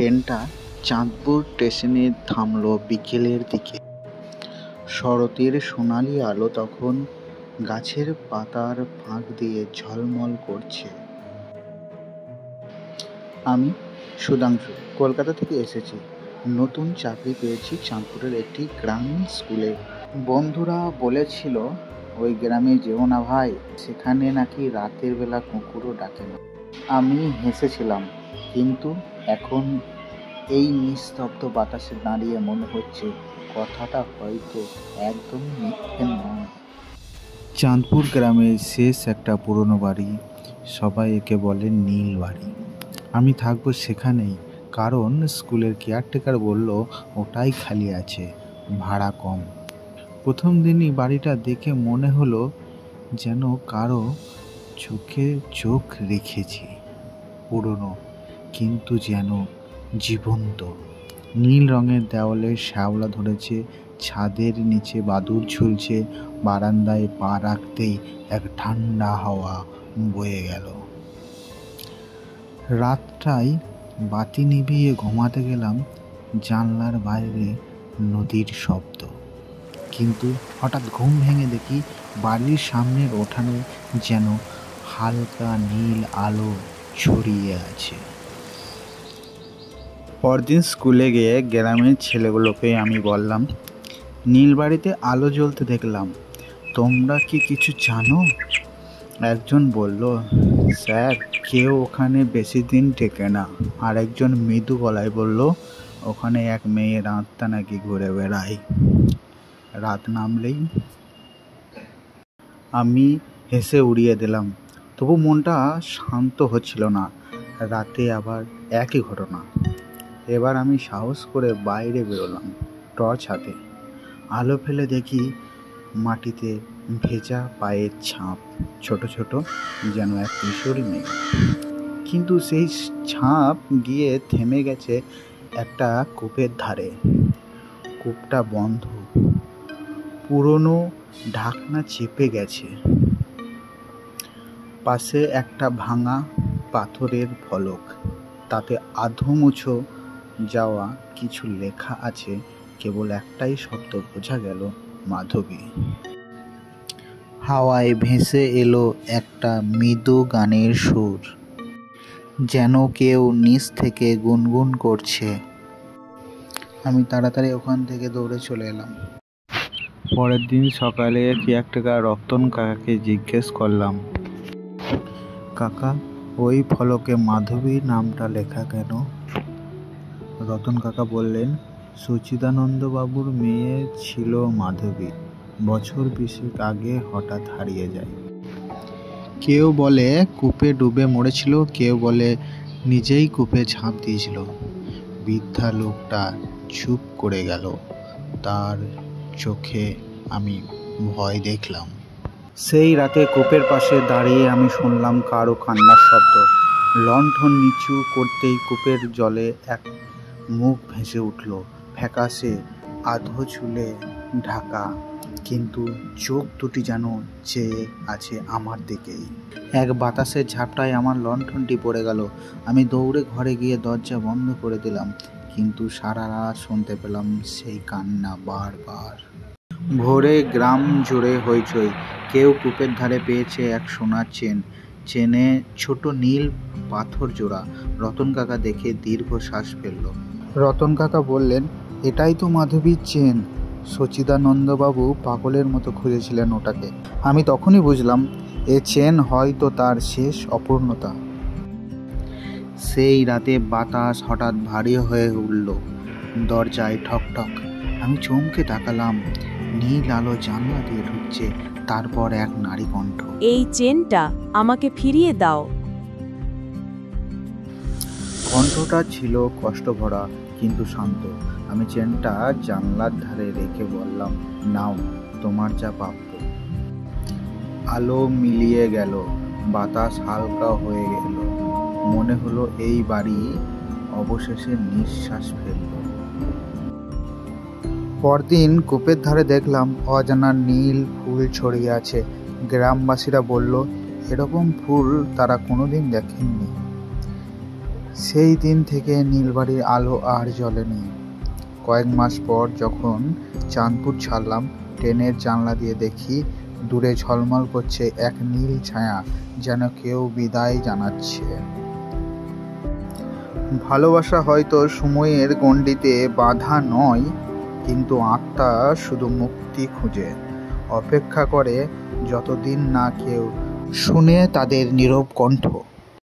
ট্রেনটা চাঁদপুর স্টেশনে থামল বিকেলের দিকে। শরতের সোনালি আলো তখন গাছের পাতার ফাঁক দিয়ে ঝলমল করছে। আমি সুধাংশু কলকাতা থেকে এসেছি। নতুন চাকরি পেয়েছি চাঁদপুরের একটি গ্রামীণ স্কুলে। বন্ধুরা বলেছিল ওই গ্রামে যেও না ভাই, সেখানে নাকি রাতের বেলা কুকুরও ডাকে না। আমি হেসেছিলাম, কিন্তু এখন এই নিস্তব্ধ বাতাসে দাঁড়িয়ে মনে হচ্ছে কথাটা হয়তো একদমই মিথ্যে নয়। চাঁদপুর গ্রামের শেষ একটা পুরনো বাড়ি, সবাই একে বলে নীল বাড়ি। আমি থাকবো সেখানেই, কারণ স্কুলের কেয়ারটেকার বলল ওটাই খালি আছে, ভাড়া কম। প্রথম দিনই বাড়িটা দেখে মনে হলো যেন কারো চোখে চোখ রেখেছি। পুরনো কিন্তু যেন জীবন্ত। নীল রঙের দেওয়ালে শ্যাওলা ধরেছে, ছাদের নিচে বাদুড় ঝুলছে, বারান্দায় পা রাখতেই এক ঠান্ডা হাওয়া বয়ে গেল। রাতটায় বাতি নিভিয়ে ঘুমাতে গেলাম, জানলার বাইরে নদীর শব্দ। কিন্তু হঠাৎ ঘুম ভেঙে দেখি বাড়ির সামনের উঠানে যেন হালকা নীল আলো ছড়িয়ে আছে। পরদিন স্কুলে গিয়ে গ্রামের ছেলেগুলোকে আমি বললাম, নীল বাড়িতে আলো জ্বলতে দেখলাম, তোমরা কি কিছু জানো? একজন বলল, স্যার কেউ ওখানে বেশি দিন টেকে না। আর একজন মৃদু গলায় বলল, ওখানে এক মেয়ের আত্মা নাকি ঘুরে বেড়ায় রাত নামলেই। আমি হেসে উড়িয়ে দিলাম, তবু মনটা শান্ত হচ্ছিল না। রাতে আবার একই ঘটনা। এবার আমি সাহস করে বাইরে বেরোলাম, টর্চ হাতে। আলো ফেলে দেখি মাটিতে ভেজা পায়ের ছাপ, ছোট ছোট, যেন এক কিশোরী মেয়ে। কিন্তু সেই ছাপ গিয়ে থেমে গেছে একটা কূপের ধারে। কূপটা বন্ধ, পুরনো ঢাকনা চেপে গেছে। পাশে একটা ভাঙা পাথরের ফলক, তাতে আধোমুছো যাওয়া কিছু লেখা আছে। কেবল একটাই শব্দ বোঝা গেল, মাধবী। হাওয়ায় ভেসে এলো একটা মৃদু গানের সুর, যেন কেউ নিচ থেকে গুনগুন করছে। আমি তাড়াতাড়ি ওখান থেকে দৌড়ে চলে এলাম। পরের দিন সকালে কেয়ারটেকার রতন কাকাকে জিজ্ঞেস করলাম, কাকা ওই ফলকে মাধবী নামটা লেখা কেন? রতন কাকা বললেন, সচিদানন্দবাবুর মেয়ে ছিল মাধবী, বছর 20 আগে হঠাৎ হারিয়ে যায়। কেউ বলে কূপে ডুবে মরেছিল, কেউ বলে নিজেই কূপে ঝাঁপ দিয়েছিল। বৃদ্ধা লোকটা চুপ করে গেল, তার চোখে আমি ভয় দেখলাম। সেই রাতে কূপের পাশে দাঁড়িয়ে আমি শুনলাম কারো কান্নার শব্দ। লণ্ঠন নিচু করতেই কূপের জলে এক মুখ ভেসে উঠল, ফ্যাকাশে, আধো চুলে ঢাকা, কিন্তু চোখ দুটি যেন চেয়ে আছে আমার দিকেই। এক বাতাসের ঝাপটায় আমার লণ্ঠনটি পড়ে গেল। আমি দৌড়ে ঘরে গিয়ে দরজা বন্ধ করে দিলাম, কিন্তু সারা রাত শুনতে পেলাম সেই কান্না বারবার। ভোরে গ্রাম জুড়ে হইচই। কেউ কূপের ধারে পেয়েছে এক সোনার চেন, চেনে ছোট নীল পাথর জোড়া। রতন কাকা দেখে দীর্ঘ শ্বাস ফেলল। রতন কাকা বললেন, এটাই তো মাধবীর চেন। সচিদানন্দবাবু পাগলের মতো খুঁজেছিলেন ওটাকে। আমি তখনই বুঝলাম এ চেন হয়তো তার শেষ অপূর্ণতা। সেই রাতে বাতাস হঠাৎ ভারী হয়ে উঠল, দরজায় ঠক ঠক। আমি চমকে তাকালাম, নীল আলো জানলা দিয়ে ঢুকছে। তারপর এক নারী কণ্ঠ, এই চেনটা আমাকে ফিরিয়ে দাও। কণ্ঠটা ছিল কষ্ট ভরা কিন্তু শান্ত। আমি চেনটা জানলার ধারে রেখে বললাম, নাও, তোমার যা প্রাপ্য। আলো মিলিয়ে গেল, বাতাস হালকা হয়ে গেল। মনে হলো এই বাড়ি অবশেষে নিঃশ্বাস ফেলল। পরদিন কূপের ধারে দেখলাম অজানা নীল ফুল ছড়িয়ে আছে। গ্রামবাসীরা বলল, এরকম ফুল তারা কোনোদিন দেখেননি। সেই দিন থেকে নীলবাড়ির আলো আর জ্বলেনি। কয়েক মাস পর যখন চাঁদপুর ছাড়লাম, ট্রেনের জানলা দিয়ে দেখি দূরে ঝলমল করছে এক নীল ছায়া, যেন কেউ বিদায় জানাচ্ছে। ভালোবাসা হয়তো সময়ের গণ্ডিতে বাঁধা নয়, কিন্তু আত্মা শুধু মুক্তি খুঁজে অপেক্ষা করে, যতদিন না কেউ শুনে তাদের নীরব কণ্ঠ।